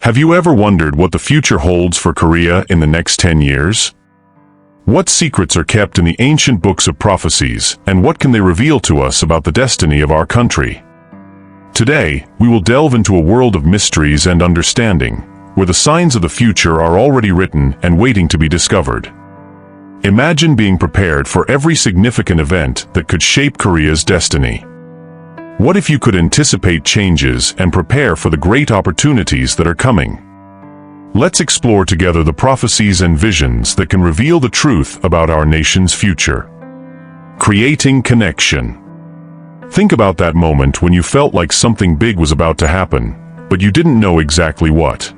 Have you ever wondered what the future holds for Korea in the next 10 years? What secrets are kept in the ancient books of prophecies, and what can they reveal to us about the destiny of our country? Today, we will delve into a world of mysteries and understanding, where the signs of the future are already written and waiting to be discovered. Imagine being prepared for every significant event that could shape Korea's destiny. What if you could anticipate changes and prepare for the great opportunities that are coming? Let's explore together the prophecies and visions that can reveal the truth about our nation's future. Creating connection. Think about that moment when you felt like something big was about to happen, but you didn't know exactly what.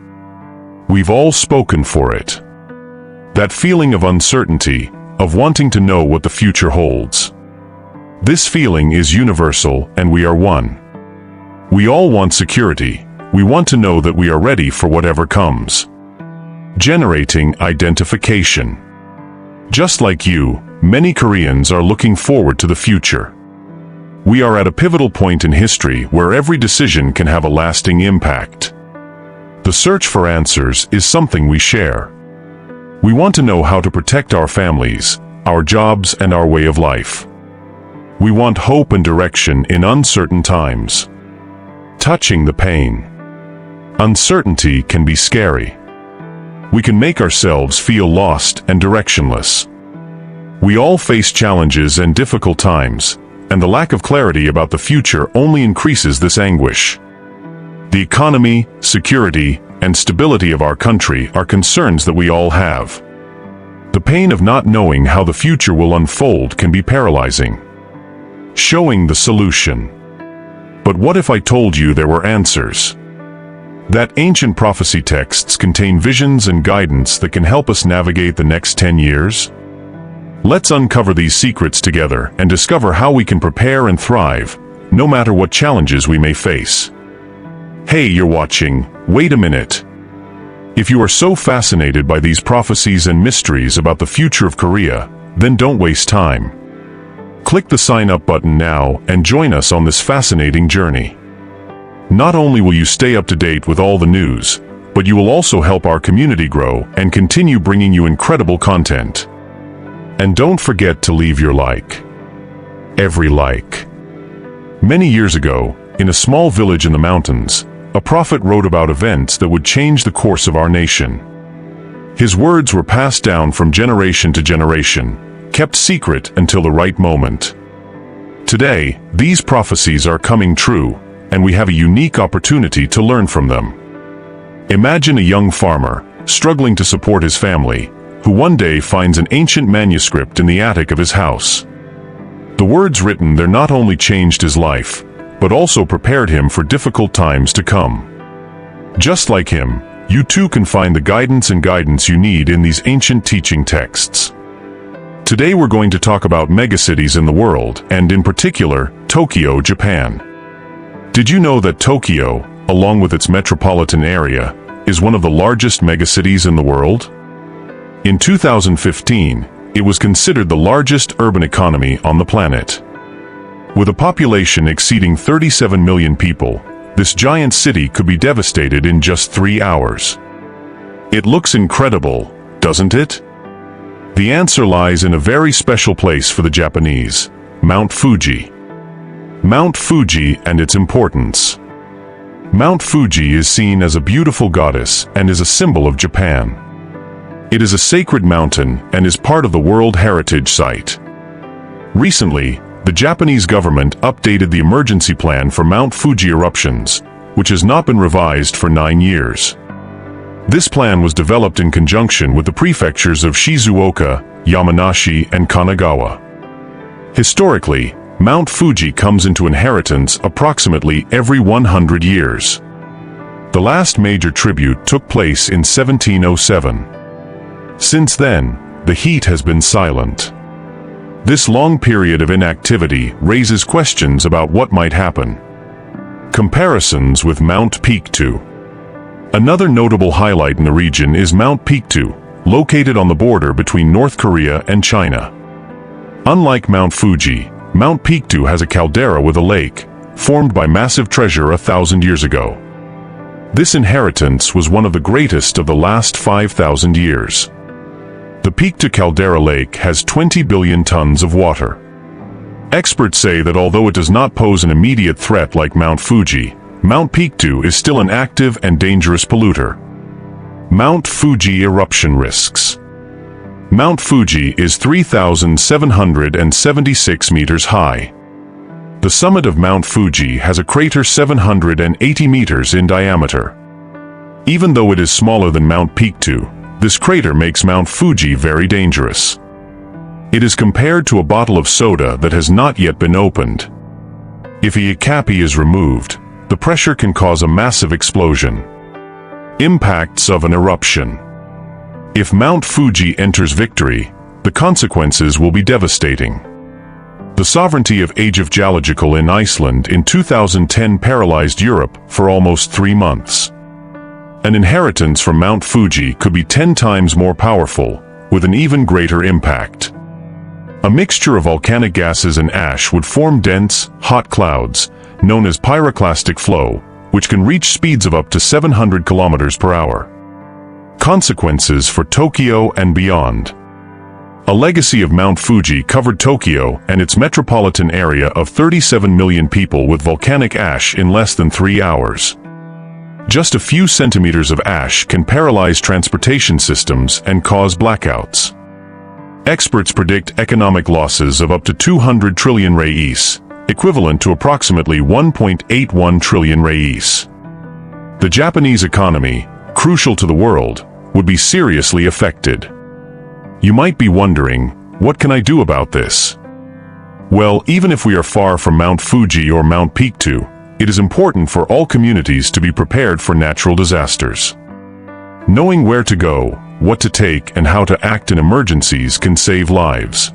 We've all spoken for it. That feeling of uncertainty, of wanting to know what the future holds. This feeling is universal, and we are one. We all want security. We want to know that we are ready for whatever comes. Generating identification. Just like you, many Koreans are looking forward to the future. We are at a pivotal point in history where every decision can have a lasting impact. The search for answers is something we share. We want to know how to protect our families, our jobs, and our way of life. We want hope and direction in uncertain times. Touching the pain. Uncertainty can be scary. We can make ourselves feel lost and directionless. We all face challenges and difficult times, and the lack of clarity about the future only increases this anguish. The economy, security, and stability of our country are concerns that we all have. The pain of not knowing how the future will unfold can be paralyzing. Showing the solution. But what if I told you there were answers? That ancient prophecy texts contain visions and guidance that can help us navigate the next 10 years? Let's uncover these secrets together and discover how we can prepare and thrive, no matter what challenges we may face. Hey, you're watching, wait a minute. If you are so fascinated by these prophecies and mysteries about the future of Korea, then don't waste time. Click the sign up button now and join us on this fascinating journey. Not only will you stay up to date with all the news, but you will also help our community grow and continue bringing you incredible content. And don't forget to leave your like. Every like. Many years ago, in a small village in the mountains, a prophet wrote about events that would change the course of our nation. His words were passed down from generation to generation, kept secret until the right moment. Today, these prophecies are coming true, and we have a unique opportunity to learn from them. Imagine a young farmer, struggling to support his family, who one day finds an ancient manuscript in the attic of his house. The words written there not only changed his life, but also prepared him for difficult times to come. Just like him, you too can find the guidance you need in these ancient teaching texts. Today we're going to talk about megacities in the world, and in particular, Tokyo, Japan. Did you know that Tokyo, along with its metropolitan area, is one of the largest megacities in the world? In 2015, it was considered the largest urban economy on the planet. With a population exceeding 37 million people, this giant city could be devastated in just 3 hours. It looks incredible, doesn't it? The answer lies in a very special place for the Japanese, Mount Fuji. Mount Fuji and its importance. Mount Fuji is seen as a beautiful goddess and is a symbol of Japan. It is a sacred mountain and is part of the World Heritage Site. Recently, the Japanese government updated the emergency plan for Mount Fuji eruptions, which has not been revised for 9 years. This plan was developed in conjunction with the prefectures of Shizuoka, Yamanashi, and Kanagawa. Historically, Mount Fuji comes into inheritance approximately every 100 years. The last major tribute took place in 1707. Since then, the heat has been silent. This long period of inactivity raises questions about what might happen. Comparisons with Mount Pictou. Another notable highlight in the region is Mount Pictou, located on the border between North Korea and China. Unlike Mount Fuji, Mount Pictou has a caldera with a lake, formed by massive treasure 1,000 years ago. This inheritance was one of the greatest of the last 5,000 years. The Pictou caldera lake has 20 billion tons of water. Experts say that although it does not pose an immediate threat like Mount Fuji, Mount Pictou is still an active and dangerous polluter. Mount Fuji eruption risks. Mount Fuji is 3,776 meters high. The summit of Mount Fuji has a crater 780 meters in diameter. Even though it is smaller than Mount Pictou, this crater makes Mount Fuji very dangerous. It is compared to a bottle of soda that has not yet been opened. If a cappy is removed, the pressure can cause a massive explosion. Impacts of an eruption. If Mount Fuji enters victory, the consequences will be devastating. The sovereignty of Age of Geological in Iceland in 2010 paralyzed Europe for almost 3 months. An inheritance from Mount Fuji could be 10 times more powerful, with an even greater impact. A mixture of volcanic gases and ash would form dense, hot clouds, known as pyroclastic flow, which can reach speeds of up to 700 kilometers per hour. Consequences for Tokyo and beyond. A legacy of Mount Fuji covered Tokyo and its metropolitan area of 37 million people with volcanic ash in less than 3 hours. Just a few centimeters of ash can paralyze transportation systems and cause blackouts. Experts predict economic losses of up to 200 trillion reais, equivalent to approximately 1.81 trillion reais. The Japanese economy, crucial to the world, would be seriously affected. You might be wondering, what can I do about this? Well, even if we are far from Mount Fuji or Mount Pictou, it is important for all communities to be prepared for natural disasters. Knowing where to go, what to take, and how to act in emergencies can save lives.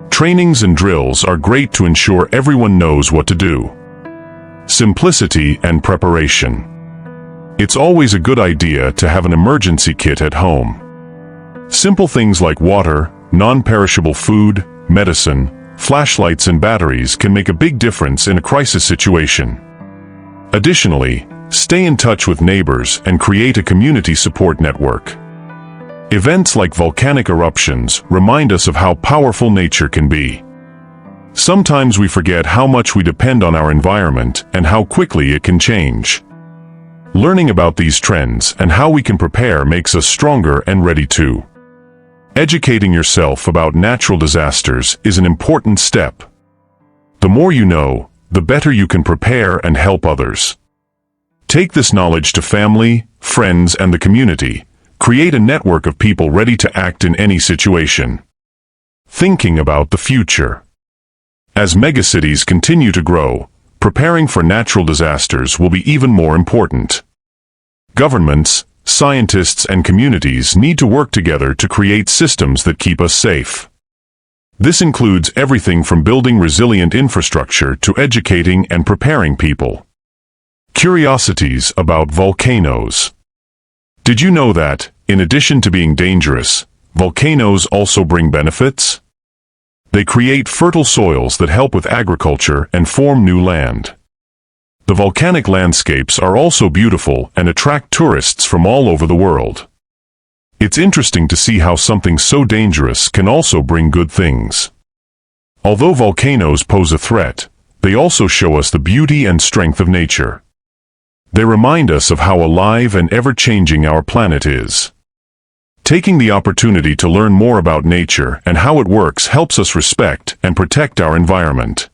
Trainings and drills are great to ensure everyone knows what to do. Simplicity and preparation. It's always a good idea to have an emergency kit at home. Simple things like water, non-perishable food, medicine, flashlights and batteries can make a big difference in a crisis situation. Additionally, stay in touch with neighbors and create a community support network. Events like volcanic eruptions remind us of how powerful nature can be. Sometimes we forget how much we depend on our environment and how quickly it can change. Learning about these trends and how we can prepare makes us stronger and ready too. Educating yourself about natural disasters is an important step. The more you know, the better you can prepare and help others. Take this knowledge to family, friends, and the community. Create a network of people ready to act in any situation. Thinking about the future. As megacities continue to grow, preparing for natural disasters will be even more important. Governments, scientists, and communities need to work together to create systems that keep us safe. This includes everything from building resilient infrastructure to educating and preparing people. Curiosities about volcanoes. Did you know that, in addition to being dangerous, volcanoes also bring benefits? They create fertile soils that help with agriculture and form new land. The volcanic landscapes are also beautiful and attract tourists from all over the world. It's interesting to see how something so dangerous can also bring good things. Although volcanoes pose a threat, they also show us the beauty and strength of nature. They remind us of how alive and ever-changing our planet is. Taking the opportunity to learn more about nature and how it works helps us respect and protect our environment.